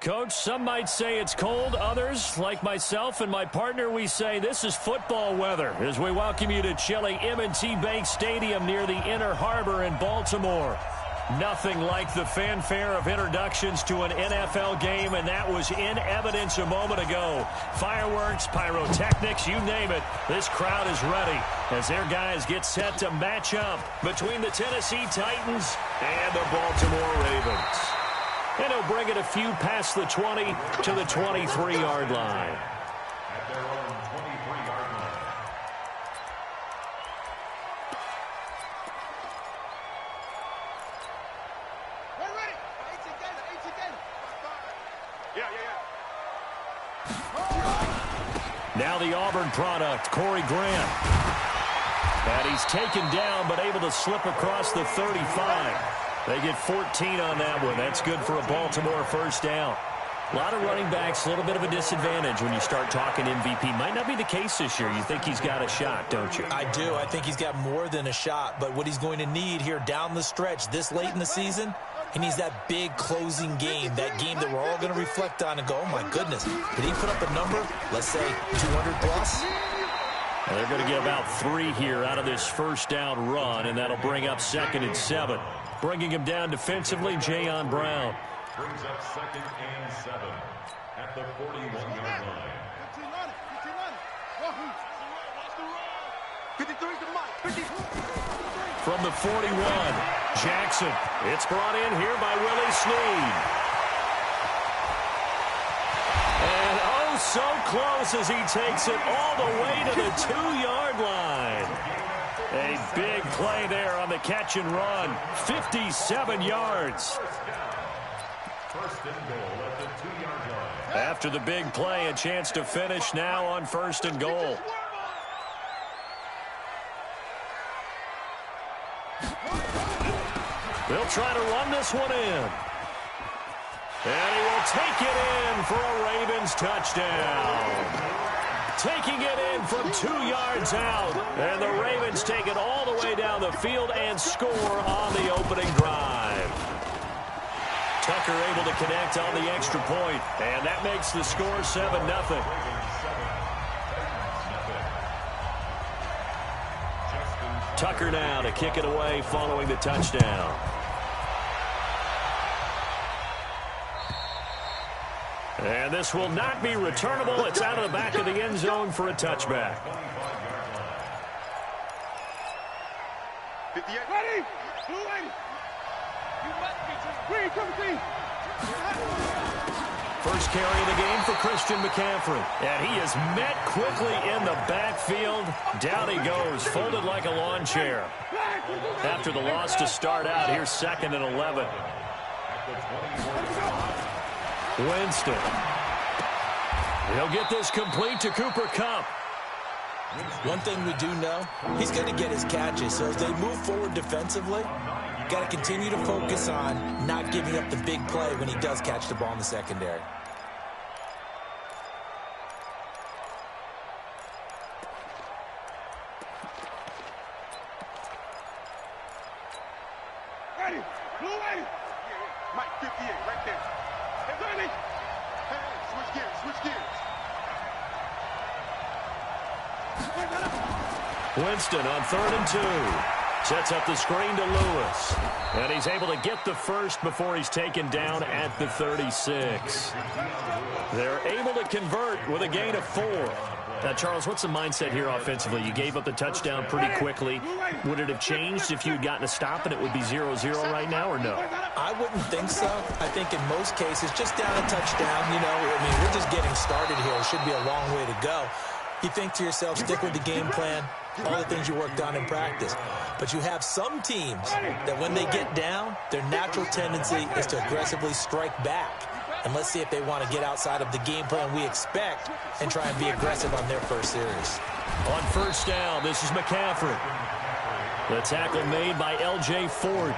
Coach, some might say it's cold. Others, like myself and my partner, we say this is football weather as we welcome you to chilly M&T Bank Stadium near the Inner Harbor in Baltimore. Nothing like the fanfare of introductions to an NFL game, and that was in evidence a moment ago. Fireworks, pyrotechnics, you name it. This crowd is ready as their guys get set to match up between the Tennessee Titans and the Baltimore Ravens. And he'll bring it a few past the 20 to the 23-yard line. At their own 23-yard line. We're ready. Eight again. Yeah. Now the Auburn product, Corey Grant. And he's taken down but able to slip across the 35. They get 14 on that one. That's good for a Baltimore first down. A lot of running backs, a little bit of a disadvantage when you start talking MVP. Might not be the case this year. You think he's got a shot, don't you? I do. I think he's got more than a shot. But what he's going to need here down the stretch this late in the season, he needs that big closing game, that game that we're all going to reflect on and go, oh, my goodness, did he put up a number, let's say 200-plus? Well, they're going to get about 3 here out of this first down run, and that'll bring up 2nd and 7. Bringing him down defensively, Jayon Brown. Brings up 2nd and 7 at the 41-yard line. 53 to Mike. 50. From the 41, Jackson. It's brought in here by Willie Snead. And oh, so close as he takes it all the way to the 2-yard line. A big play there on the catch and run. 57 yards. First and goal at the 2-yard line. After the big play, a chance to finish now on 1st and goal. They'll try to run this one in. And he will take it in for a Ravens touchdown. Taking it in from 2 yards out. And the Ravens take it all the way down the field and score on the opening drive. Tucker able to connect on the extra point, and that makes the score 7-0. Tucker now to kick it away following the touchdown. And this will not be returnable. It's out of the back of the end zone for a touchback. 58. Ready? Blue lady. You must be green. Come green. First carry of the game for Christian McCaffrey. And he is met quickly in the backfield. Down he goes, folded like a lawn chair. After the loss to start out, here's 2nd and 11. Winston. He'll get this complete to Cooper Kupp. One thing we do know, he's going to get his catches. So as they move forward defensively, got to continue to focus on not giving up the big play when he does catch the ball in the secondary. Ready? Blue lady. Mike 58 right there. Hey, ready? Hey, switch gears. Winston on 3rd and 2. Sets up the screen to Lewis. And he's able to get the first before he's taken down at the 36. They're able to convert with a gain of 4. Now, Charles, what's the mindset here offensively? You gave up the touchdown pretty quickly. Would it have changed if you had gotten a stop and it would be 0-0 right now, or no? I wouldn't think so. I think in most cases, just down a touchdown, you know, I mean, we're just getting started here. It should be a long way to go. You think to yourself, stick with the game plan, all the things you worked on in practice. But you have some teams that when they get down, their natural tendency is to aggressively strike back. And let's see if they want to get outside of the game plan we expect and try and be aggressive on their first series. On first down, this is McCaffrey. The tackle made by L.J. Ford.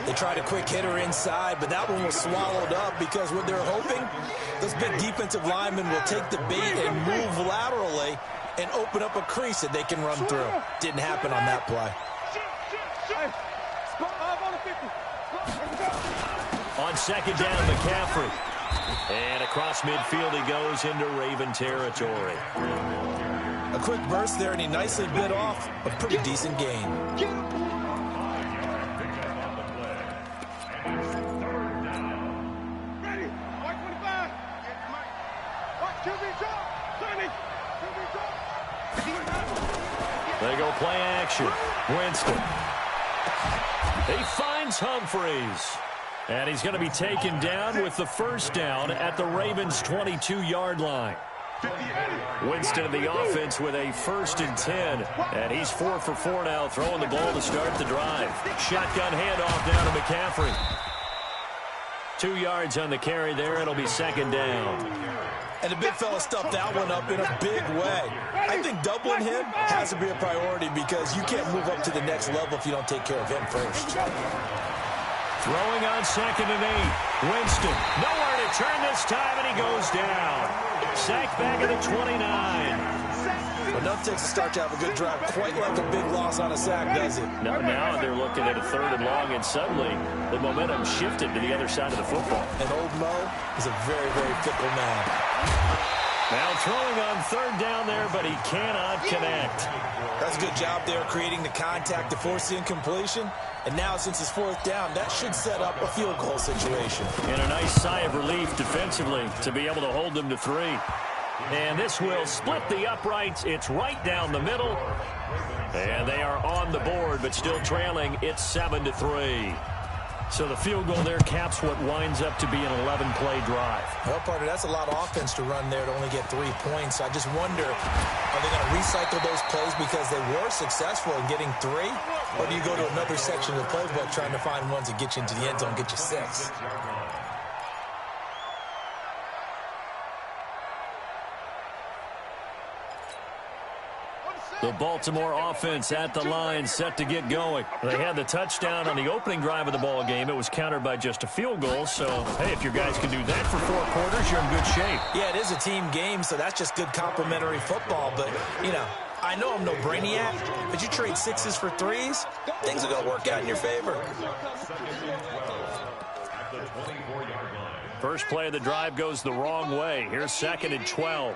They tried a quick hitter inside, but that one was swallowed up because what they're hoping, those big defensive linemen will take the bait and move laterally and open up a crease that they can run through. Didn't happen on that play. On second down, McCaffrey. And across midfield he goes into Raven territory. A quick burst there, and he nicely bit off a pretty decent gain. Ready. White 25. Watch QB drop. Sonny. QB drop. They go play action. Winston. He finds Humphreys. And he's going to be taken down with the first down at the Ravens' 22-yard line. Winston in the offense with a 1st and 10. And he's 4 for 4 now, throwing the ball to start the drive. Shotgun handoff down to McCaffrey. 2 yards on the carry there. It'll be 2nd down. And the big fella stuffed that one up in a big way. I think doubling him has to be a priority because you can't move up to the next level if you don't take care of him first. Throwing on 2nd and 8. Winston, nowhere to turn this time, and he goes down. Sacked back at the 29. Enough takes a start to have a good drive. Quite like a big loss on a sack, does it? Now they're looking at a 3rd and long, and suddenly the momentum shifted to the other side of the football. And old Mo is a very, very fickle man. Now throwing on 3rd down there, but he cannot connect. That's a good job there creating the contact to force the incompletion. And now, since it's 4th down, that should set up a field goal situation. And a nice sigh of relief defensively to be able to hold them to 3. And this will split the uprights. It's right down the middle. And they are on the board, but still trailing. It's 7-3. So the field goal there caps what winds up to be an 11-play drive. Well, partner, that's a lot of offense to run there to only get 3 points. I just wonder, are they going to recycle those plays because they were successful in getting 3? Or do you go to another section of the playbook trying to find ones that get you into the end zone, get you 6? The Baltimore offense at the line, set to get going. They had the touchdown on the opening drive of the ball game. It was countered by just a field goal. So, hey, if your guys can do that for 4 quarters, you're in good shape. Yeah, it is a team game, so that's just good complimentary football. But, you know, I know I'm no brainiac, but you trade 6s for 3s, things are going to work out in your favor. First play of the drive goes the wrong way. Here's 2nd and 12.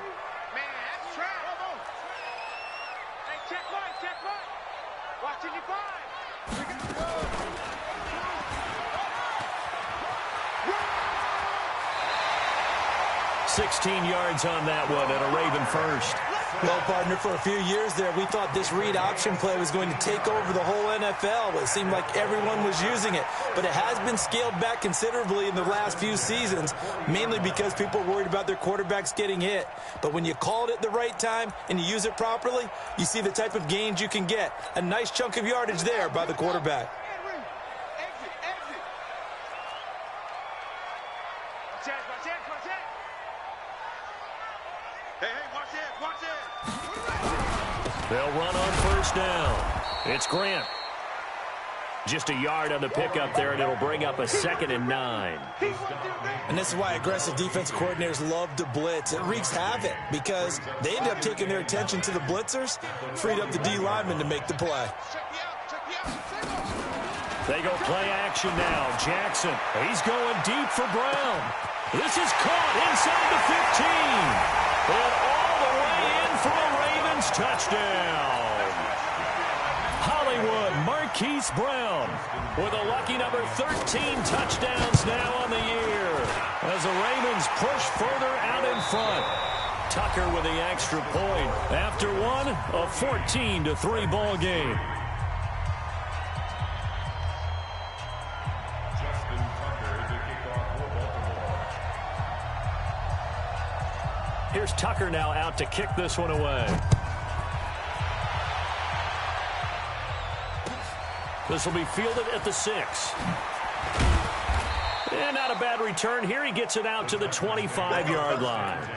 Watching you 5. 16 yards on that one and a Raven first. Well, partner, for a few years there, we thought this read option play was going to take over the whole NFL. It seemed like everyone was using it. But it has been scaled back considerably in the last few seasons, mainly because people are worried about their quarterbacks getting hit. But when you call it at the right time and you use it properly, you see the type of gains you can get. A nice chunk of yardage there by the quarterback. They'll run on first down. It's Grant. Just a yard on the pickup there, and it'll bring up a 2nd and 9. And this is why aggressive defense coordinators love to blitz. It wreaks havoc because they end up taking their attention to the blitzers, freed up the D lineman to make the play. They go play action now. Jackson, he's going deep for Brown. This is caught inside the 15. And all the way in for a Ravens touchdown. Hollywood Marquise Brown with a lucky number 13 touchdowns now on the year as the Ravens push further out in front. Tucker with the extra point. After one, a 14-3 ball game. Here's Tucker now out to kick this one away. This will be fielded at the 6. And not a bad return here. He gets it out to the 25-yard line.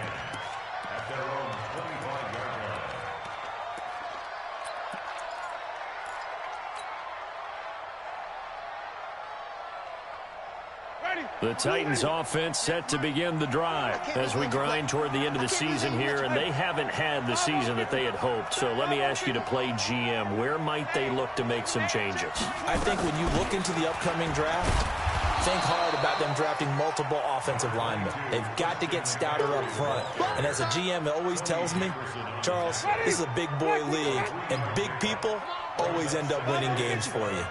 The Titans offense set to begin the drive as we grind toward the end of the season here, and they haven't had the season that they had hoped. So let me ask you to play GM. Where might they look to make some changes? I think when you look into the upcoming draft, think hard about them drafting multiple offensive linemen. They've got to get stouter up front. And as a GM always tells me, Charles, this is a big boy league, and big people always end up winning games for you.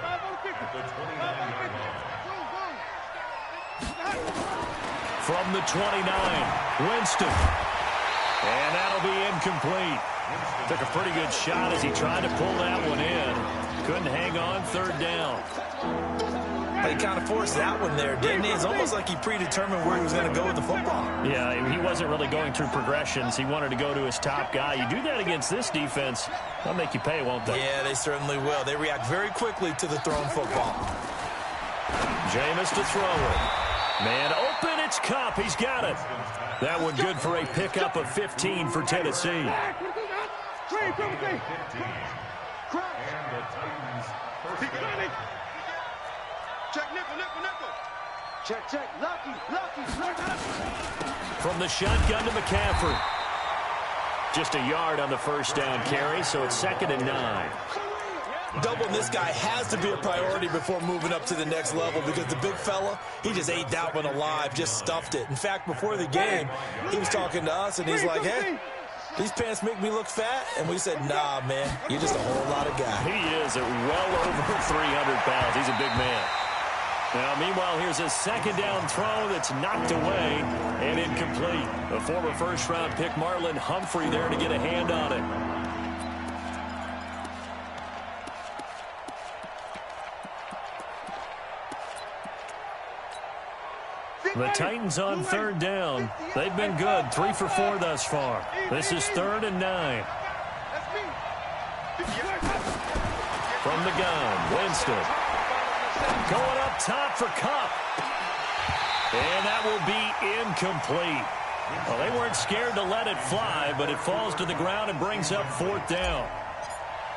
From the 29, Winston. And that'll be incomplete. Took a pretty good shot as he tried to pull that one in. Couldn't hang on, third down. He kind of forced that one there, didn't he? It's almost like he predetermined where he was going to go with the football. Yeah, he wasn't really going through progressions. He wanted to go to his top guy. You do that against this defense, they'll make you pay, won't they? Yeah, they certainly will. They react very quickly to the thrown football. Jameis to throw it. Man open, it's Cup. He's got it. That one good for a pickup of 15 for Tennessee. Check, nickel. Check. Lucky. From the shotgun to McCaffrey. Just a yard on the first down carry, so it's 2nd and 9. Doubling this guy has to be a priority before moving up to the next level because the big fella, he just ate that one alive, just stuffed it. In fact, before the game, he was talking to us, and he's like, hey, these pants make me look fat? And we said, nah, man, you're just a whole lot of guy. He is at well over 300 pounds. He's a big man. Now, meanwhile, here's a 2nd down throw that's knocked away and incomplete. A former first-round pick, Marlon Humphrey, there to get a hand on it. The Titans on 3rd down. They've been good, 3 for 4 thus far. This is 3rd and 9. From the gun, Winston. Going up top for Cup. And that will be incomplete. Well, they weren't scared to let it fly, but it falls to the ground and brings up 4th down.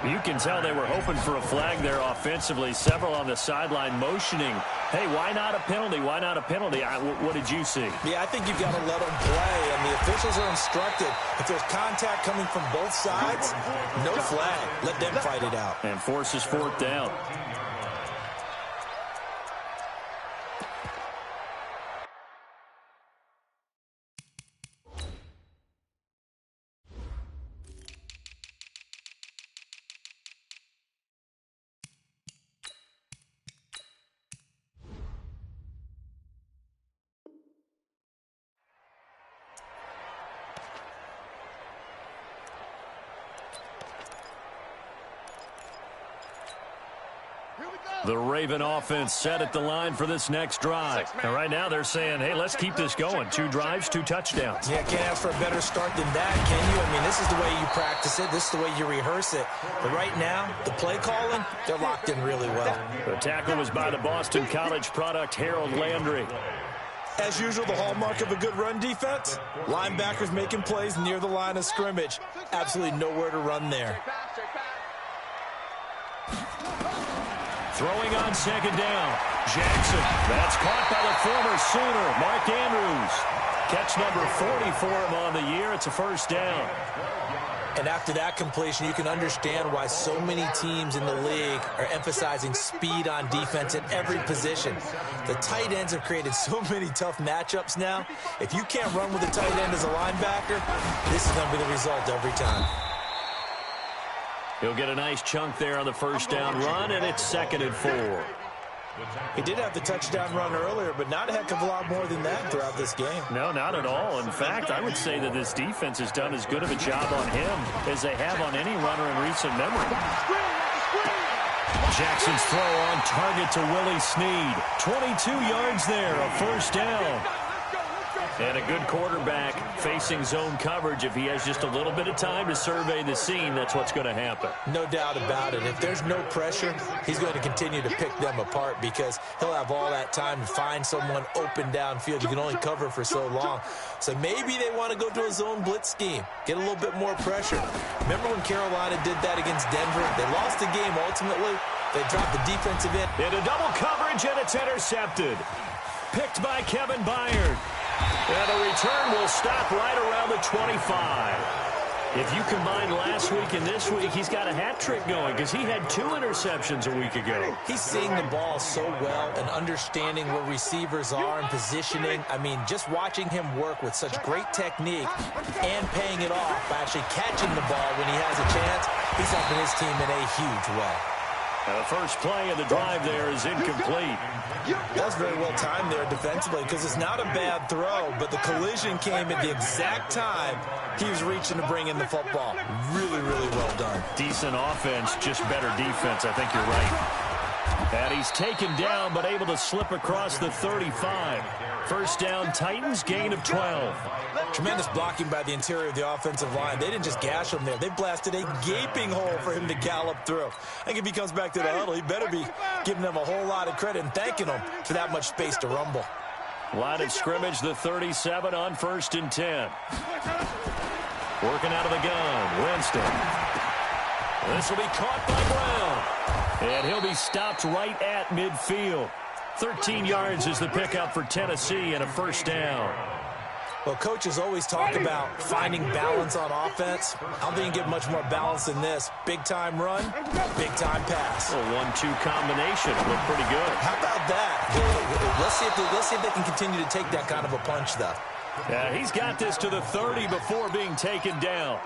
You can tell they were hoping for a flag there offensively. Several on the sideline motioning. Hey, why not a penalty? Why not a penalty? What did you see? Yeah, I think you've got to let them play, and the officials are instructed. If there's contact coming from both sides, no flag. Let them fight it out. And forces 4th down. The Raven offense set at the line for this next drive. And right now they're saying, hey, let's keep this going. 2 drives, 2 touchdowns. Yeah, can't ask for a better start than that, can you? I mean, this is the way you practice it. This is the way you rehearse it. But right now, the play calling, they're locked in really well. The tackle was by the Boston College product, Harold Landry. As usual, the hallmark of a good run defense, linebackers making plays near the line of scrimmage. Absolutely nowhere to run there. Throwing on 2nd down. Jackson. That's caught by the former Sooner, Mark Andrews. Catch number 40 for him on the year. It's a 1st down. And after that completion, you can understand why so many teams in the league are emphasizing speed on defense at every position. The tight ends have created so many tough matchups now. If you can't run with a tight end as a linebacker, this is going to be the result every time. He'll get a nice chunk there on the 1st down run, and it's 2nd and 4. He did have the touchdown run earlier, but not a heck of a lot more than that throughout this game. No, not at all. In fact, I would say that this defense has done as good of a job on him as they have on any runner in recent memory. Jackson's throw on target to Willie Snead. 22 yards there, a 1st down. And a good quarterback facing zone coverage. If he has just a little bit of time to survey the scene, that's what's going to happen. No doubt about it. If there's no pressure, he's going to continue to pick them apart because he'll have all that time to find someone open downfield. You can only cover for so long. So maybe they want to go to a zone blitz scheme, get a little bit more pressure. Remember when Carolina did that against Denver? They lost the game ultimately. They dropped the defensive end. Into double coverage, and it's intercepted. Picked by Kevin Byard. And the return will stop right around the 25. If you combine last week and this week, he's got a hat trick going because he had 2 interceptions a week ago. He's seeing the ball so well and understanding where receivers are and positioning. I mean, just watching him work with such great technique and paying it off by actually catching the ball when he has a chance, he's helping his team in a huge way. The first play of the drive there is incomplete. That's very well timed there defensively because it's not a bad throw, but the collision came at the exact time he was reaching to bring in the football. Really, really well done. Decent offense, just better defense. I think you're right. And he's taken down but able to slip across the 35. First down, Titans, gain of 12. Tremendous blocking by the interior of the offensive line. They didn't just gash him there. They blasted a gaping hole for him to gallop through. I think if he comes back to the huddle, he better be giving them a whole lot of credit and thanking them for that much space to rumble. Line of scrimmage, the 37 on 1st and 10. Working out of the gun, Winston. This will be caught by Brown. And he'll be stopped right at midfield. 13 yards is the pickup for Tennessee and a first down. Well, coaches always talk about finding balance on offense. I don't think you get much more balance than this. Big-time run, big-time pass. A 1-2 combination. It looked pretty good. How about that? Let's see if they can continue to take that kind of a punch, though. Yeah, he's got this to the 30 before being taken down.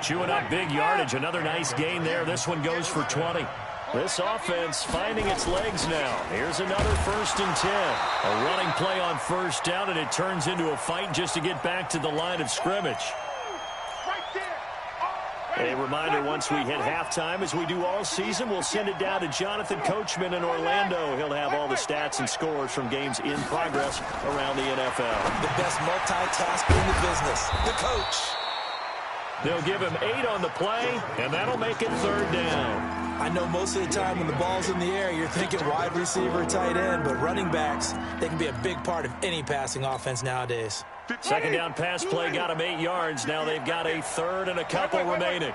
Chewing up big yardage. Another nice gain there. This one goes for 20. This offense finding its legs now. Here's another 1st and 10. A running play on first down, and it turns into a fight just to get back to the line of scrimmage. A reminder, once we hit halftime, as we do all season, we'll send it down to Jonathan Coachman in Orlando. He'll have all the stats and scores from games in progress around the NFL. The best multitasker in the business, the coach. They'll give him 8 on the play, and that'll make it 3rd down. I know most of the time when the ball's in the air, you're thinking wide receiver, tight end, but running backs, they can be a big part of any passing offense nowadays. Second down pass play got him 8 yards. Now they've got a 3rd and a couple remaining.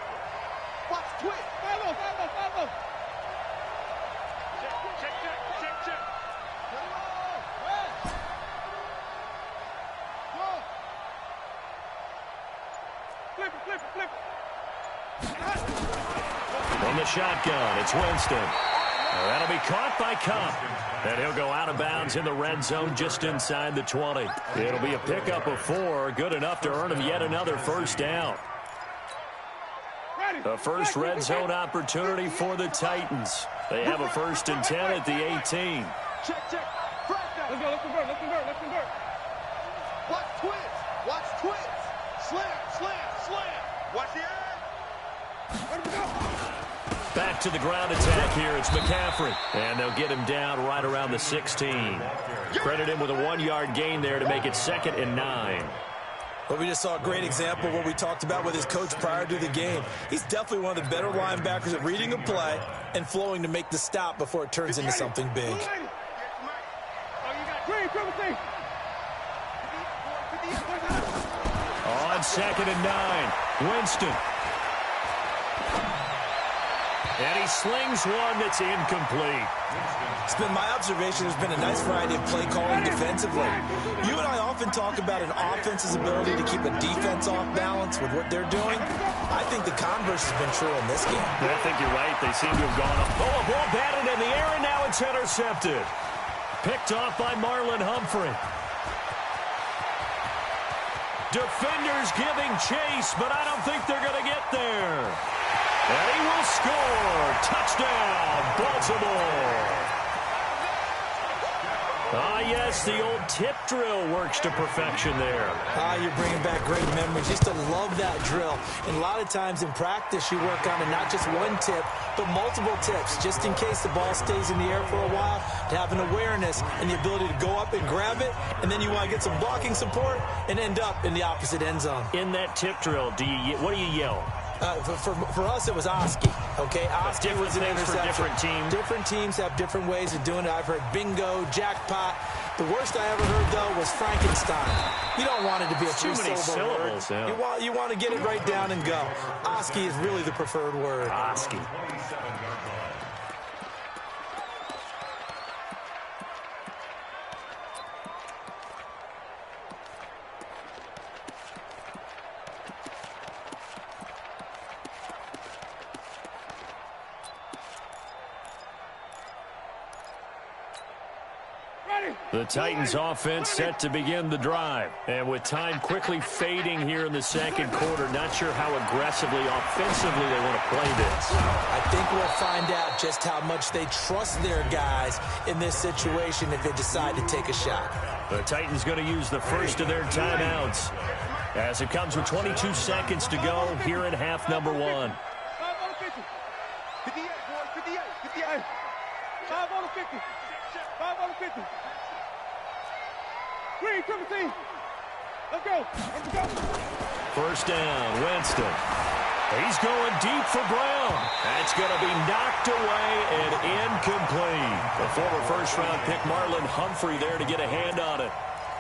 From the shotgun, it's Winston. That'll be caught by Cup. And he'll go out of bounds in the red zone just inside the 20. It'll be a pickup of 4, good enough to earn him yet another first down. The first red zone opportunity for the Titans. They have a 1st and 10 at the 18. Check. Let's go. Let's convert. Watch twist. Slam. Watch the Back to the ground attack here. It's McCaffrey. And they'll get him down right around the 16. Credit him with a 1-yard gain there to make it 2nd and 9. Well, we just saw a great example of what we talked about with his coach prior to the game. He's definitely one of the better linebackers at reading a play and flowing to make the stop before it turns into something big. On 2nd and 9, Winston. And he slings one that's incomplete. It's been my observation there's been a nice variety of play calling defensively. You and I often talk about an offense's ability to keep a defense off balance with what they're doing. I think the converse has been true in this game. I think you're right. They seem to have gone up. Oh, a ball batted in the air, and now it's intercepted. Picked off by Marlon Humphrey. Defenders giving chase, but I don't think they're going to get there. And he will score. Touchdown, Baltimore. Ah, yes, the old tip drill works to perfection there. You're bringing back great memories. Used to love that drill. And a lot of times in practice, you work on it, not just one tip, but multiple tips, just in case the ball stays in the air for a while, to have an awareness and the ability to go up and grab it, and then you want to get some blocking support and end up in the opposite end zone. In that tip drill, what do you yell? For us, it was Oski. Okay, Oski was an interception. For different teams. Different teams have different ways of doing it. I've heard bingo, jackpot. The worst I ever heard, though, was Frankenstein. You don't want it to be a too many syllables. Word. Yeah. You want to get it right down and go. Oski is really the preferred word. Oski. The Titans offense set to begin the drive. And with time quickly fading here in the second quarter, not sure how aggressively, offensively they want to play this. I think we'll find out just how much they trust their guys in this situation if they decide to take a shot. The Titans going to use the first of their timeouts as it comes with 22 seconds to go here in half number one. 58, boys, 58, 58. 5 on the 50. 5 on the 50. Green, 17. Let's go. Let's go. First down, Winston. He's going deep for Brown. That's going to be knocked away and incomplete. The former first-round pick Marlon Humphrey there to get a hand on it.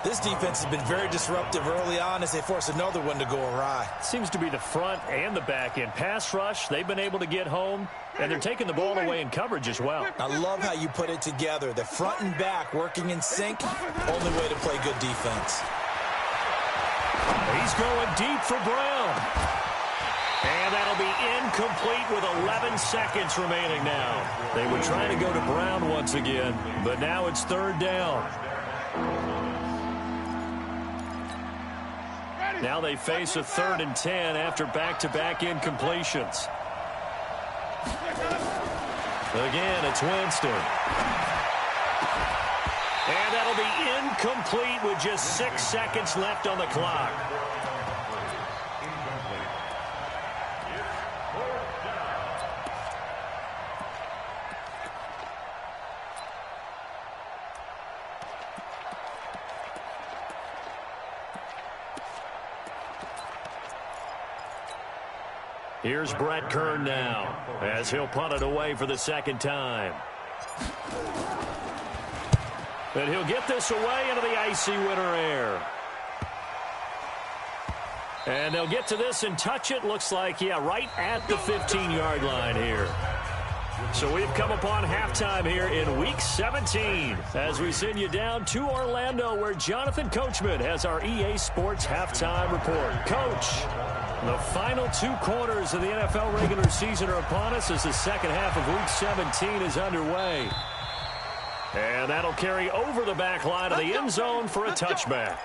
This defense has been very disruptive early on as they force another one to go awry. Seems to be the front and the back end. Pass rush, they've been able to get home, and they're taking the ball away in coverage as well. I love how you put it together. The front and back working in sync, only way to play good defense. He's going deep for Brown. And that'll be incomplete with 11 seconds remaining now. They were trying to go to Brown once again, but now it's third down. Now they face a 3rd and 10 after back-to-back incompletions. Again, it's Winston. And that'll be incomplete with just 6 seconds left on the clock. Here's Brett Kern now as he'll punt it away for the second time. And he'll get this away into the icy winter air. And they'll get to this and touch it. Looks like, yeah, right at the 15-yard line here. So we've come upon halftime here in Week 17 as we send you down to Orlando where Jonathan Coachman has our EA Sports Halftime Report. Coach, the final 2 quarters of the NFL regular season are upon us as the second half of Week 17 is underway. And that'll carry over the back line of the end zone for a touchback.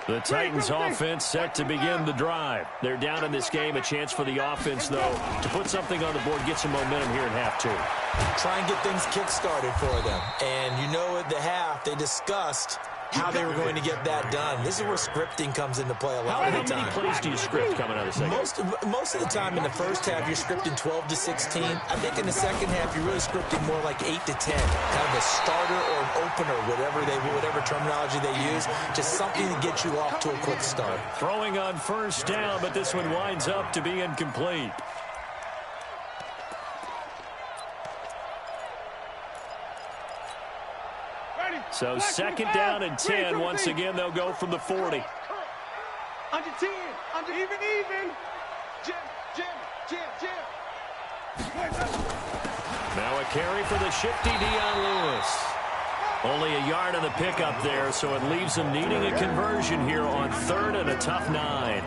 The Titans offense set to begin the drive. They're down in this game. A chance for the offense, though, to put something on the board, get some momentum here in half 2. Try and get things kick-started for them. And you know at the half, they discussed how they were going to get that done. This is where scripting comes into play a lot of the time. How many plays do you script coming out of the second? Most of the time in the first half, you're scripting 12 to 16. I think in the second half, you're really scripting more like 8 to 10. Kind of a starter or an opener, whatever terminology they use. Just something to get you off to a quick start. Throwing on first down, but this one winds up to be incomplete. So second down and 10. Once again, they'll go from the 40. Under 10. Under even. Jim. Now a carry for the shifty Dion Lewis. Only a yard on the pickup there, so it leaves them needing a conversion here on 3rd and a tough 9.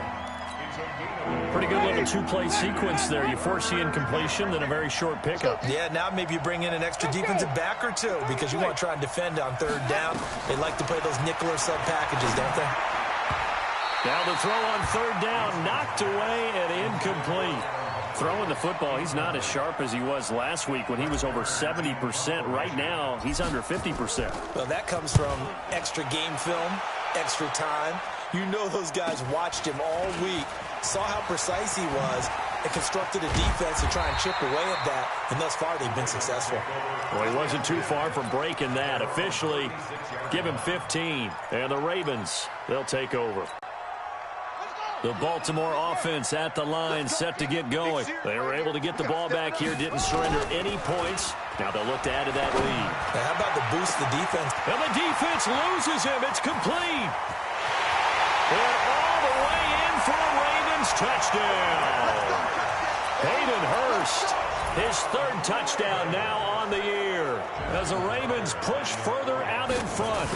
Pretty good little 2-play sequence there. You force the incompletion, then a very short pickup. Yeah, now maybe you bring in an extra defensive back or 2 because you want to try and defend on 3rd down. They like to play those nickel or sub packages, don't they? Now the throw on 3rd down, knocked away and incomplete. Throwing the football, he's not as sharp as he was last week when he was over 70%. Right now, he's under 50%. Well, that comes from extra game film, extra time. You know those guys watched him all week, saw how precise he was, and constructed a defense to try and chip away at that. And thus far, they've been successful. Well, he wasn't too far from breaking that. Officially, give him 15. And the Ravens, they'll take over. The Baltimore offense at the line, set to get going. They were able to get the ball back here, didn't surrender any points. Now they'll look to add to that lead. Now, how about the boost the defense? And the defense loses him. It's complete. And all the way in for a Ravens touchdown. Hayden Hurst, his 3rd touchdown now on the year as the Ravens push further out in front.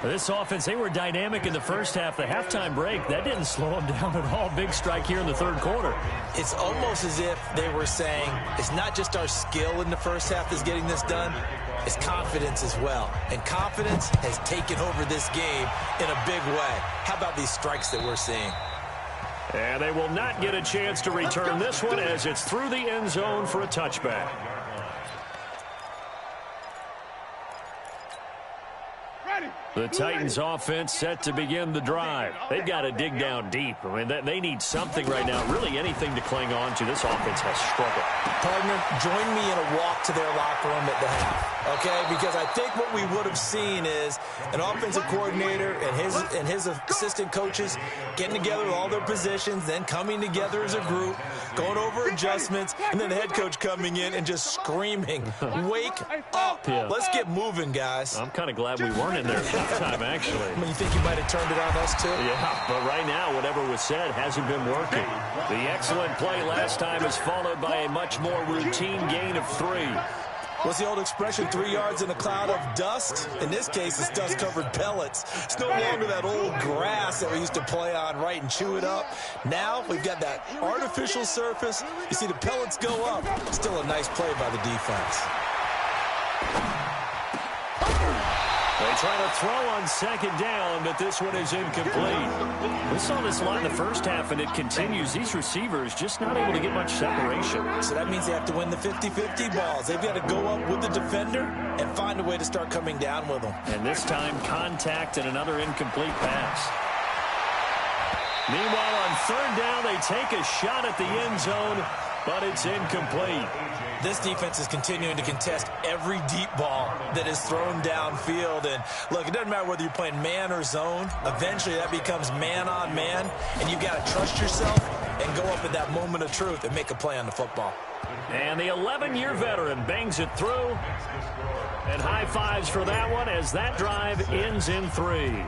This offense, they were dynamic in the first half. The halftime break, that didn't slow them down at all. Big strike here in the third quarter. It's almost as if they were saying, it's not just our skill in the first half that's getting this done, it's confidence as well. And confidence has taken over this game in a big way. How about these strikes that we're seeing? And they will not get a chance to return this one as it's through the end zone for a touchback. The Titans offense set to begin the drive. They've got to dig down deep. I mean, they need something right now, really anything to cling on to. This offense has struggled. Partner, join me in a walk to their locker room at the half, okay? Because I think what we would have seen is an offensive coordinator and his assistant coaches getting together with all their positions, then coming together as a group, going over adjustments, and then the head coach coming in and just screaming, wake up. Yeah. Let's get moving, guys. I'm kind of glad we weren't in there at halftime, actually. I mean, you think you might have turned it on us, too? Yeah, but right now, whatever was said hasn't been working. The excellent play last time is followed by a much more routine gain of 3. What's the old expression, 3 yards in a cloud of dust? In this case, it's dust-covered pellets. It's no longer that old grass that we used to play on, right, and chew it up. Now we've got that artificial surface. You see the pellets go up. Still a nice play by the defense. They try to throw on second down, but this one is incomplete. We saw this a lot in the first half, and it continues. These receivers just not able to get much separation. So that means they have to win the 50-50 balls. They've got to go up with the defender and find a way to start coming down with them. And this time, contact and another incomplete pass. Meanwhile, on third down, they take a shot at the end zone, but it's incomplete. This defense is continuing to contest every deep ball that is thrown downfield. And, look, it doesn't matter whether you're playing man or zone. Eventually, that becomes man-on-man, and you've got to trust yourself and go up at that moment of truth and make a play on the football. And the 11-year veteran bangs it through. And high fives for that one as that drive ends in 3.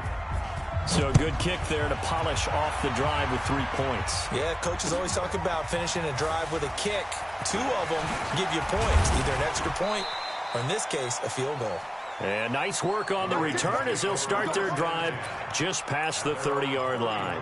So a good kick there to polish off the drive with 3 points. Yeah, coaches always talk about finishing a drive with a kick. 2 of them give you points, either an extra point or, in this case, a field goal. And nice work on the return as they'll start their drive just past the 30-yard line.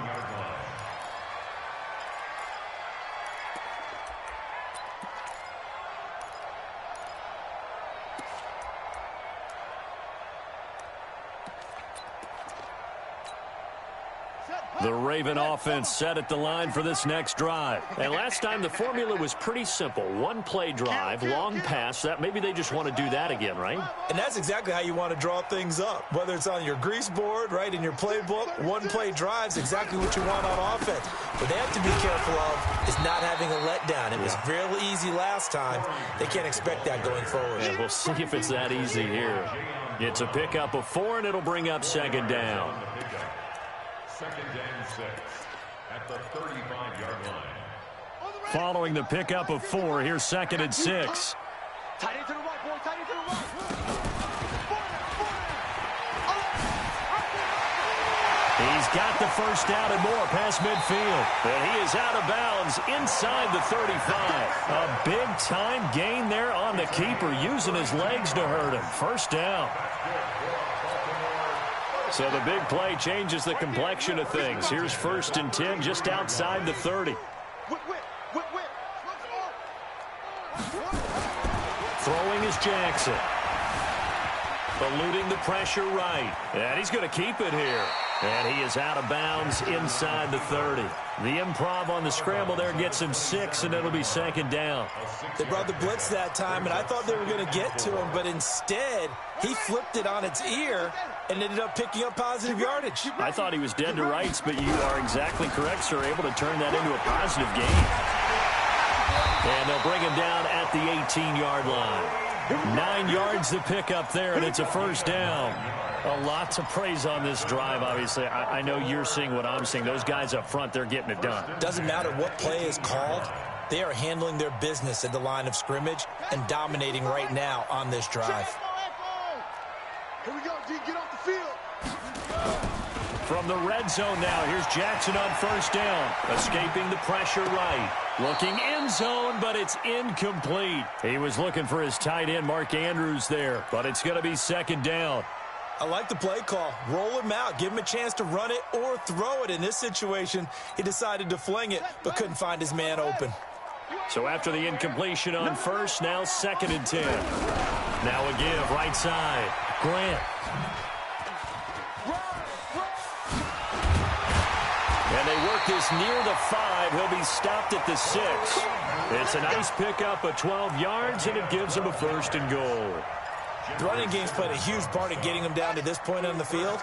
The Raven offense set at the line for this next drive. And last time the formula was pretty simple. 1-play drive, long pass. That maybe they just want to do that again, right? And that's exactly how you want to draw things up. Whether it's on your grease board, right, in your playbook, 1-play drive is exactly what you want on offense. What they have to be careful of is not having a letdown. It was real easy last time. They can't expect that going forward. Yeah, we'll see if it's that easy here. It's a pickup of 4, and it'll bring up second down. Second and 6 at the 35-yard line. Following the pickup of 4, here's second and 6. Tight end to the right, boy. Tight end to the right. He's got the first down and more past midfield. And he is out of bounds inside the 35. A big-time gain there on the keeper, using his legs to hurt him. First down. So the big play changes the complexion of things. Here's 1st and 10 just outside the 30. Throwing is Jackson. Eluding the pressure right. And he's going to keep it here. And he is out of bounds inside the 30. The improv on the scramble there gets him 6, and it'll be second down. They brought the blitz that time, and I thought they were going to get to him, but instead he flipped it on its ear and ended up picking up positive yardage. I thought he was dead to rights, but you are exactly correct, sir. Able to turn that into a positive gain. And they'll bring him down at the 18-yard line. 9 yards to pick up there, and it's a first down. A lot to praise on this drive, obviously. I know you're seeing what I'm seeing. Those guys up front, they're getting it done. Doesn't matter what play is called. They are handling their business at the line of scrimmage and dominating right now on this drive. Here we go, D. Get off the field. From the red zone now, here's Jackson on first down. Escaping the pressure right. Looking end zone, but it's incomplete. He was looking for his tight end, Mark Andrews, there, but it's going to be second down. I like the play call. Roll him out. Give him a chance to run it or throw it. In this situation, he decided to fling it, but couldn't find his man open. So after the incompletion on first, now 2nd and 10. Now a give, right side. Grant. And they work this near the 5. He'll be stopped at the 6. It's a nice pickup of 12 yards, and it gives him a 1st and goal. The running game's played a huge part in getting him down to this point on the field.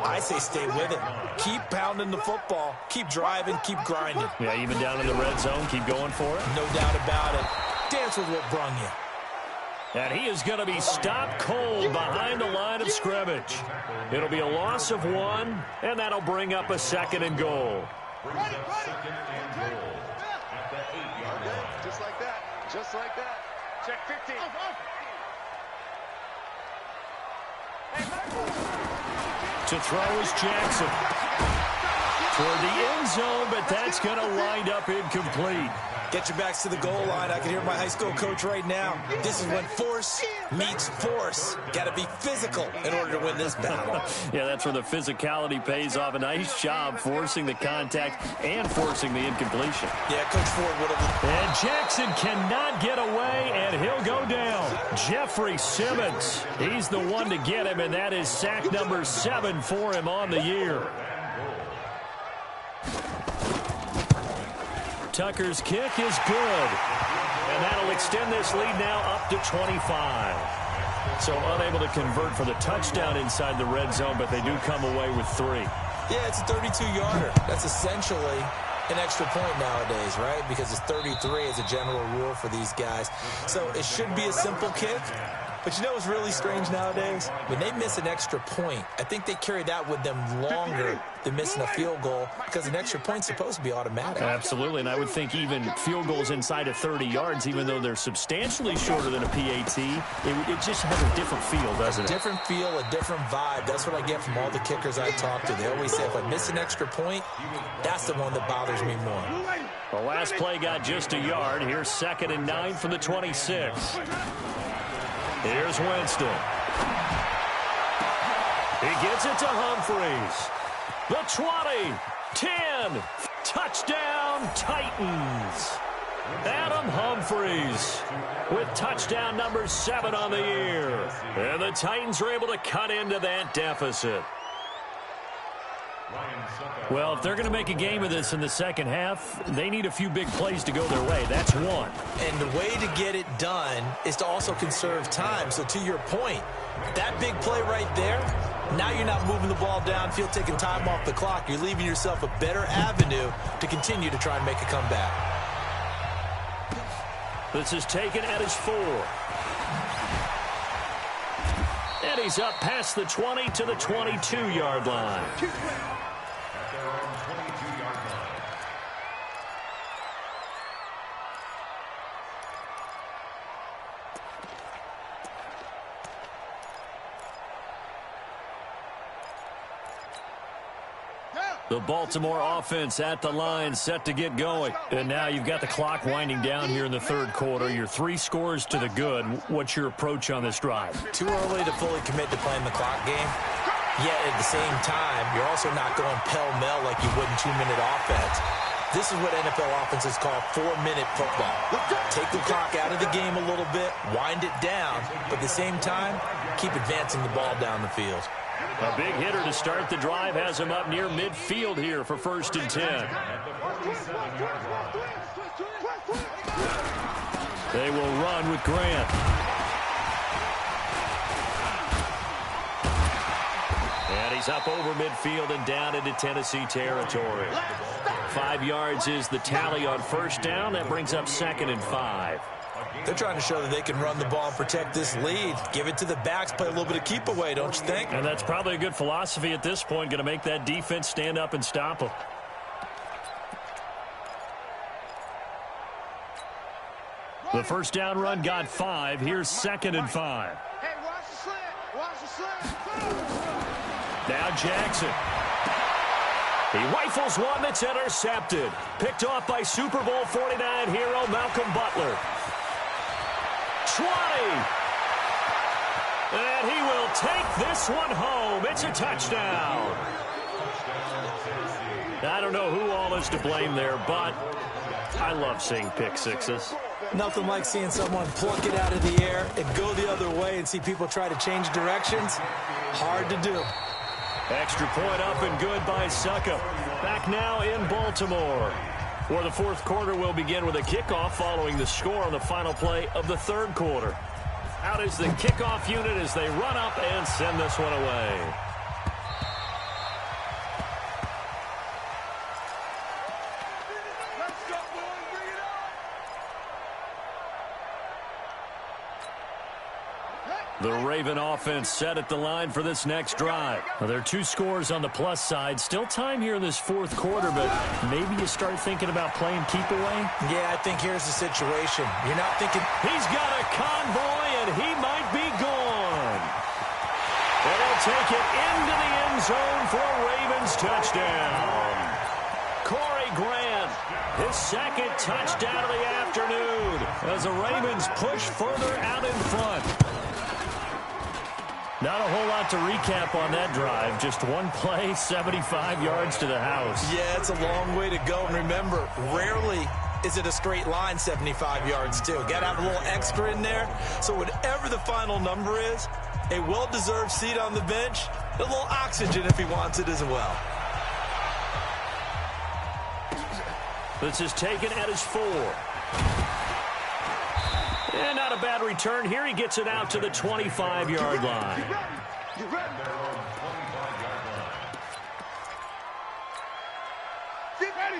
I say stay with it. Keep pounding the football. Keep driving. Keep grinding. Yeah, even down in the red zone, keep going for it. No doubt about it. Dance with what brung you. And he is going to be stopped cold behind the line of scrimmage. It'll be a loss of 1, and that'll bring up a 2nd and goal. Just like that. Just like that. Check 15. To throw is Jackson. Toward the end zone, but that's going to wind up incomplete. Get your backs to the goal line. I can hear my high school coach right now. This is when force meets force. Got to be physical in order to win this battle. Yeah, that's where the physicality pays off. A nice job forcing the contact and forcing the incompletion. Yeah, Coach Ford would have. And Jackson cannot get away, and he'll go down. Jeffrey Simmons, he's the one to get him, and that is sack number 7 for him on the year. Tucker's kick is good, and that'll extend this lead now up to 25. So unable to convert for the touchdown inside the red zone, but they do come away with 3. Yeah, it's a 32-yarder. That's essentially an extra point nowadays, right? Because it's 33 as a general rule for these guys. So it should be a simple kick. But you know what's really strange nowadays? When they miss an extra point, I think they carry that with them longer than missing a field goal because an extra point's supposed to be automatic. Absolutely, and I would think even field goals inside of 30 yards, even though they're substantially shorter than a PAT, it just has a different feel, doesn't it? A different feel, a different vibe. That's what I get from all the kickers I talk to. They always say if I miss an extra point, that's the one that bothers me more. The last play got just a yard. Here's 2nd and 9 from the 26. Here's Winston. He gets it to Humphreys. The 20, 10, touchdown Titans. Adam Humphreys with touchdown number 7 on the year. And the Titans are able to cut into that deficit. Well, if they're going to make a game of this in the second half, they need a few big plays to go their way. That's one. And the way to get it done is to also conserve time. So to your point, that big play right there, now you're not moving the ball downfield, taking time off the clock. You're leaving yourself a better avenue to continue to try and make a comeback. This is taken at his 4. And he's up past the 20 to the 22-yard line. The Baltimore offense at the line, set to get going. And now you've got the clock winding down here in the third quarter. You're 3 scores to the good. What's your approach on this drive? Too early to fully commit to playing the clock game. Yet at the same time, you're also not going pell-mell like you would in 2-minute offense. This is what NFL offenses call 4-minute football. Take the clock out of the game a little bit, wind it down, but at the same time, keep advancing the ball down the field. A big hitter to start the drive has him up near midfield here for 1st and 10. They will run with Grant. And he's up over midfield and down into Tennessee territory. 5 yards is the tally on 1st down. That brings up 2nd and 5. They're trying to show that they can run the ball and protect this lead. Give it to the backs, play a little bit of keep away, don't you think? And that's probably a good philosophy at this point, going to make that defense stand up and stop them. The 1st down run got 5. Here's 2nd and 5. Hey, watch the slant. Watch the slant. Now Jackson. He rifles one that's intercepted. Picked off by Super Bowl 49 hero Malcolm Butler. 20. And he will take this one home. It's a touchdown. I don't know who all is to blame there, but I love seeing pick sixes. Nothing like seeing someone pluck it out of the air and go the other way and see people try to change directions. Hard to do. Extra point up and good by Suckup. Back now in Baltimore. For the fourth quarter, we'll begin with a kickoff following the score on the final play of the third quarter. Out is the kickoff unit as they run up and send this one away. The Raven offense set at the line for this next drive. Well, there are 2 scores on the plus side. Still time here in this fourth quarter, but maybe you start thinking about playing keep away? Yeah, I think here's the situation. You're not thinking... He's got a convoy, and he might be gone. And he'll take it into the end zone for a Ravens touchdown. Corey Grant, his second touchdown of the afternoon as the Ravens push further out in front. Not a whole lot to recap on that drive. Just one play, 75 yards to the house. Yeah, it's a long way to go. And remember, rarely is it a straight line 75 yards, too. Got to have a little extra in there. So whatever the final number is, a well-deserved seat on the bench, a little oxygen if he wants it as well. This is taken at his 4. And not a bad return here. He gets it out to the 25-yard line.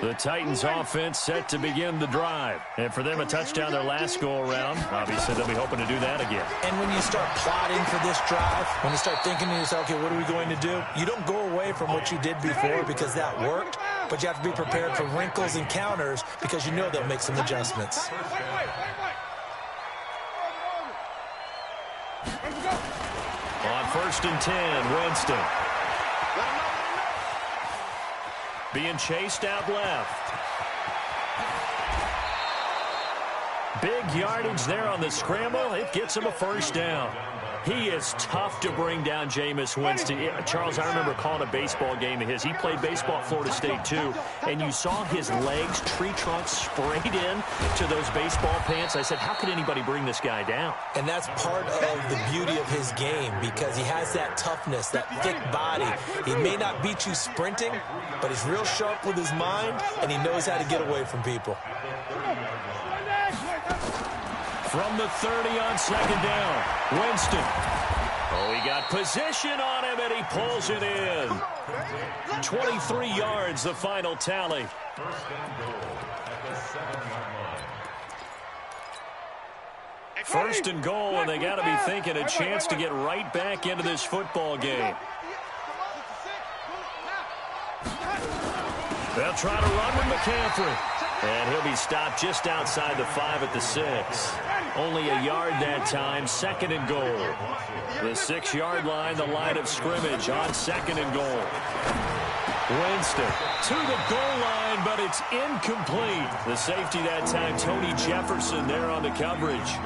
The Titans offense set to begin the drive. And for them, a touchdown their last go-around. Obviously, they'll be hoping to do that again. And when you start plotting for this drive, when you start thinking to yourself, okay, what are we going to do? You don't go away from what you did before because that worked, but you have to be prepared for wrinkles and counters because you know they'll make some adjustments. On 1st and 10, Winston. Being chased out left. Big yardage there on the scramble. It gets him a first down. He is tough to bring down, Jameis Winston. Charles, I remember calling a baseball game of his. He played baseball at Florida State, too, and you saw his legs, tree trunks sprayed in to those baseball pants. I said, how could anybody bring this guy down? And that's part of the beauty of his game because he has that toughness, that thick body. He may not beat you sprinting, but he's real sharp with his mind, and he knows how to get away from people. From the 30 on 2nd down, Winston. Oh, he got position on him, and he pulls it in. 23 yards, the final tally. First and goal, and they got to be thinking a chance to get right back into this football game. They'll try to run with McCaffrey. And he'll be stopped just outside the 5 at the 6. Only a yard that time, 2nd and goal. The 6-yard line, the line of scrimmage on 2nd and goal. Winston to the goal line, but it's incomplete. The safety that time, Tony Jefferson there on the coverage.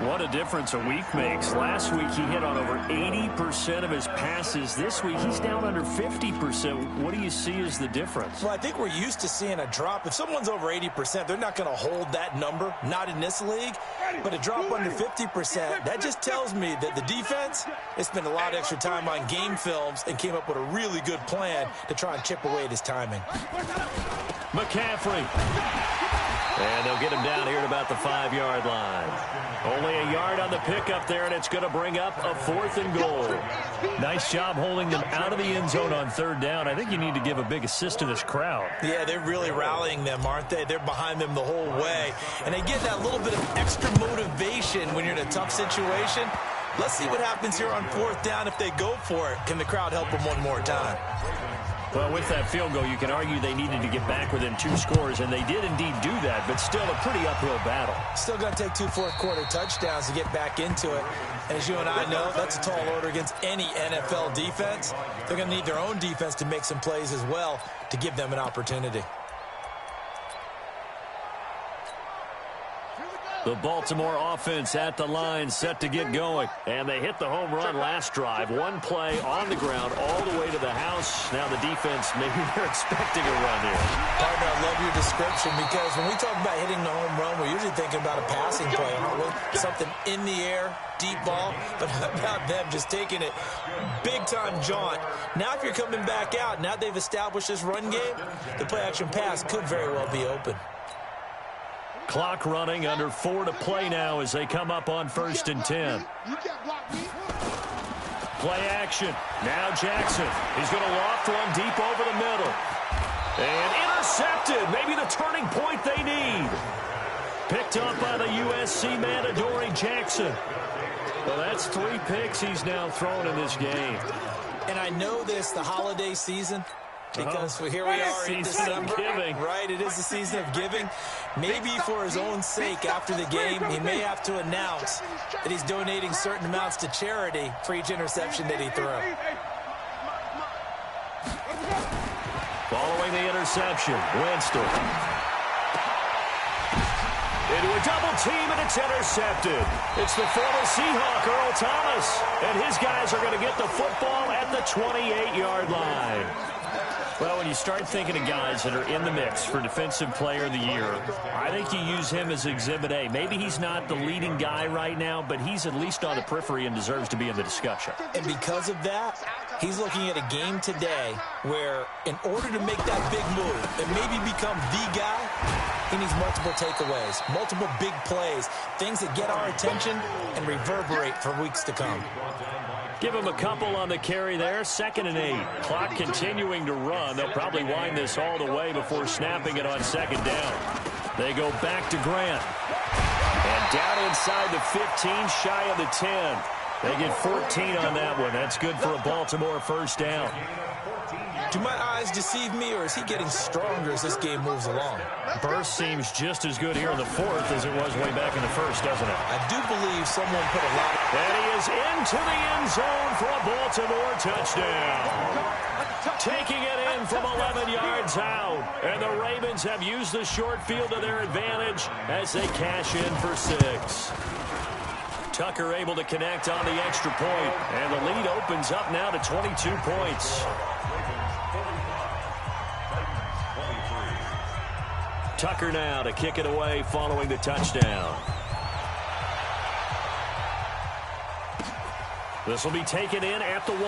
What a difference a week makes. Last week he hit on over 80% of his passes. This week he's down under 50%. What do you see as the difference? Well, I think we're used to seeing a drop. If someone's over 80%, they're not going to hold that number, not in this league. But a drop under 50%, that just tells me that the defense has spent a lot of extra time on game films and came up with a really good plan to try and chip away at his timing. McCaffrey. And they'll get him down here at about the 5-yard line. Only a yard on the pickup there, and it's going to bring up a 4th and goal. Nice job holding them out of the end zone on 3rd down. I think you need to give a big assist to this crowd. Yeah, they're really rallying them, aren't they? They're behind them the whole way. And they get that little bit of extra motivation when you're in a tough situation. Let's see what happens here on 4th down if they go for it. Can the crowd help them one more time? Well, with that field goal, you can argue they needed to get back within 2 scores, and they did indeed do that, but still a pretty uphill battle. Still going to take 2 fourth-quarter touchdowns to get back into it. And as you and I know, that's a tall order against any NFL defense. They're going to need their own defense to make some plays as well to give them an opportunity. The Baltimore offense at the line, set to get going. And they hit the home run last drive. One play on the ground all the way to the house. Now the defense, maybe they're expecting a run here. Partner, I love your description, because when we talk about hitting the home run, we're usually thinking about a passing play, aren't we? Something in the air, deep ball. But how about them just taking it big-time jaunt? Now if you're coming back out, now they've established this run game, the play-action pass could very well be open. Clock running, under 4 to play now as they come up on 1st and 10. Play action. Now Jackson. He's going to loft one deep over the middle. And intercepted. Maybe the turning point they need. Picked up by the USC man, Adoree Jackson. Well, that's 3 picks he's now thrown in this game. And I know this, the holiday season, because here we are in December. Right, it is the season of giving. Maybe for his own sake, after the game, he may have to announce that he's donating certain amounts to charity for each interception that he threw. Following the interception, Winston. Into a double team, and it's intercepted. It's the former Seahawk, Earl Thomas. And his guys are going to get the football at the 28-yard line. Well, when you start thinking of guys that are in the mix for Defensive Player of the Year, I think you use him as Exhibit A. Maybe he's not the leading guy right now, but he's at least on the periphery and deserves to be in the discussion. And because of that, he's looking at a game today where, in order to make that big move and maybe become the guy, he needs multiple takeaways, multiple big plays, things that get our attention and reverberate for weeks to come. Give him a couple on the carry there. 2nd and 8. Clock continuing to run. They'll probably wind this all the way before snapping it on 2nd down. They go back to Grant. And down inside the 15, shy of the 10. They get 14 on that one. That's good for a Baltimore 1st down. Do my eyes deceive me, or is he getting stronger as this game moves along? Burst seems just as good here in the 4th as it was way back in the 1st, doesn't it? I do believe someone put a lot of... And he is into the end zone for a Baltimore touchdown. Taking it in from 11 yards out. And the Ravens have used the short field to their advantage as they cash in for 6. Tucker able to connect on the extra point. And the lead opens up now to 22 points. Tucker now to kick it away following the touchdown. This will be taken in at the 1.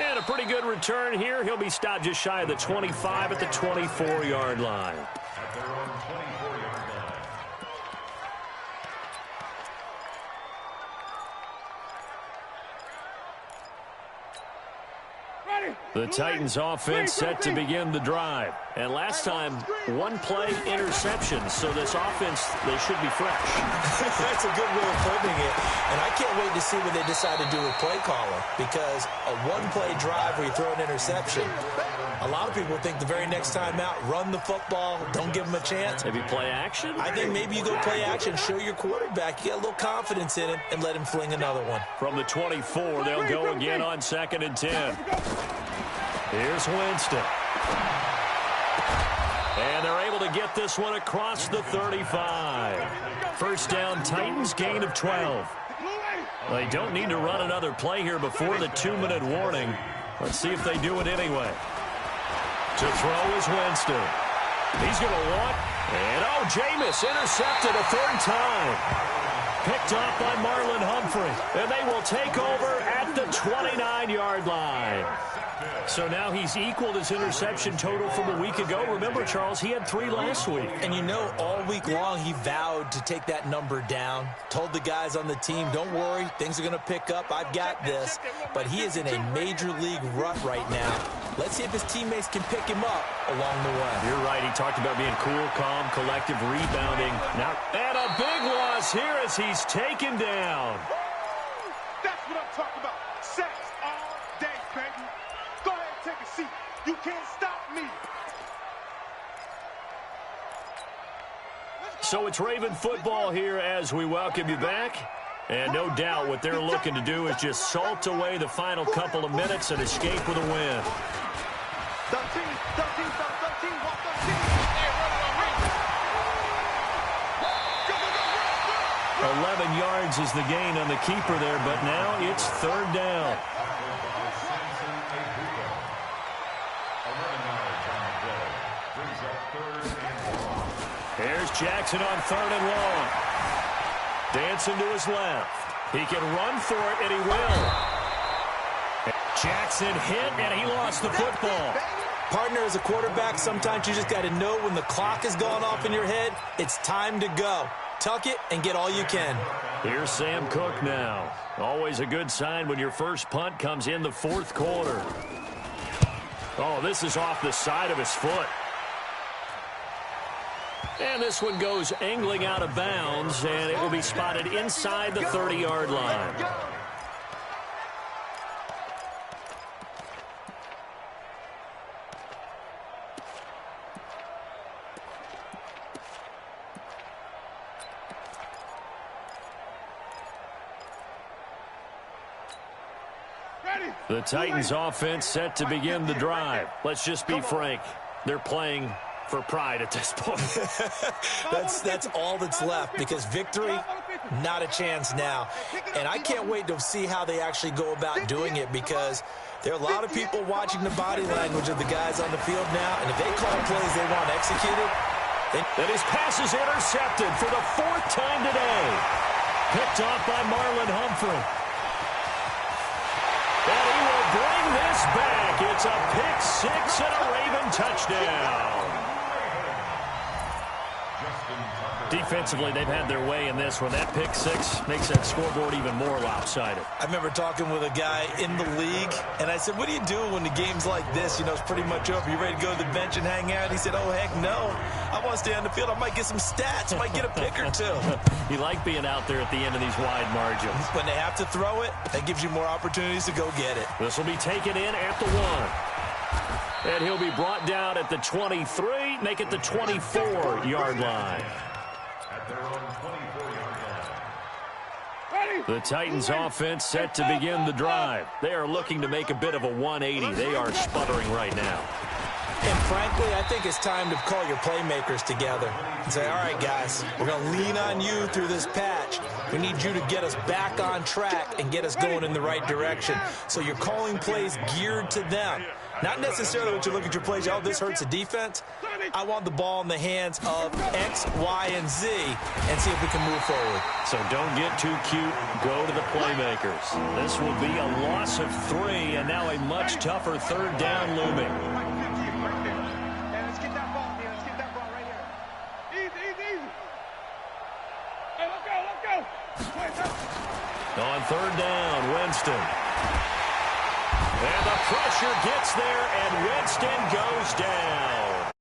And a pretty good return here. He'll be stopped just shy of the 25 at the 24-yard line. At their own 24-yard line. The Titans offense set to begin the drive. And last time, 1 play interception. So this offense, they should be fresh. That's a good way of putting it. And I can't wait to see what they decide to do with play calling. Because a 1-play drive where you throw an interception, a lot of people think the very next time out, run the football, don't give them a chance. Maybe play action? I think maybe you go play action, show your quarterback, you get a little confidence in him, and let him fling another one. From the 24, they'll go again on 2nd and 10. Here's Winston. And they're able to get this one across the 35. 1st down, Titans, gain of 12. They don't need to run another play here before the 2-minute warning. Let's see if they do it anyway. To throw is Winston. He's going to want, and Jameis intercepted a 3rd time. Picked off by Marlon Humphrey. And they will take over at the 29-yard line. So now he's equaled his interception total from a week ago. Remember, Charles, he had 3 last week. And you know, all week long he vowed to take that number down. Told the guys on the team, don't worry, things are going to pick up. I've got this. But he is in a major league rut right now. Let's see if his teammates can pick him up along the way. You're right. He talked about being cool, calm, collective, rebounding. Now, and a big loss here as he's taken down. That's what I'm talking about. Sacks all day, baby. Go ahead and take a seat. You can't stop me. So it's Raven football here as we welcome you back. And no doubt what they're looking to do is just salt away the final couple of minutes and escape with a win. 13, 13, 13, 13. Hey, run it on me. 11 yards is the gain on the keeper there, but now it's third down. Here's Jackson on third and long. Dancing to his left. He can run for it, and he will. Jackson hit, and he lost the football. Partner, as a quarterback, sometimes you just got to know when the clock has gone off in your head, it's time to go. Tuck it and get all you can. Here's Sam Cook now. Always a good sign when your first punt comes in the fourth quarter. Oh, this is off the side of his foot. And this one goes angling out of bounds, and it will be spotted inside the 30-yard line. The Titans offense set to begin the drive. Let's just be frank. They're playing for pride at this point. That's all that's left, because victory, not a chance now. And I can't wait to see how they actually go about doing it, because there are a lot of people watching the body language of the guys on the field now, and if they call plays they want executed. And his pass is intercepted for the fourth time today. Picked off by Marlon Humphrey. And he will bring this back. It's a pick 6 and a Raven touchdown. Defensively, they've had their way in this one. That pick 6 makes that scoreboard even more lopsided. I remember talking with a guy in the league, and I said, what do you do when the game's like this? You know, it's pretty much over. You ready to go to the bench and hang out? He said, oh, heck no. I want to stay on the field. I might get some stats. I might get a pick or two. You like being out there at the end of these wide margins. When they have to throw it, that gives you more opportunities to go get it. This will be taken in at the 1. And he'll be brought down at the 23, make it the 24-yard line. The Titans offense set to begin the drive. They are looking to make a bit of a 180. They are sputtering right now. And frankly, I think it's time to call your playmakers together and say, all right, guys, we're going to lean on you through this patch. We need you to get us back on track and get us going in the right direction. So you're calling plays geared to them. Not necessarily what you look at your plays, oh, this hurts the defense. I want the ball in the hands of X, Y, and Z and see if we can move forward. So don't get too cute. Go to the playmakers. This will be a loss of 3, and now a much tougher third down looming. On third down, Winston. And the pressure gets there, and Winston goes down.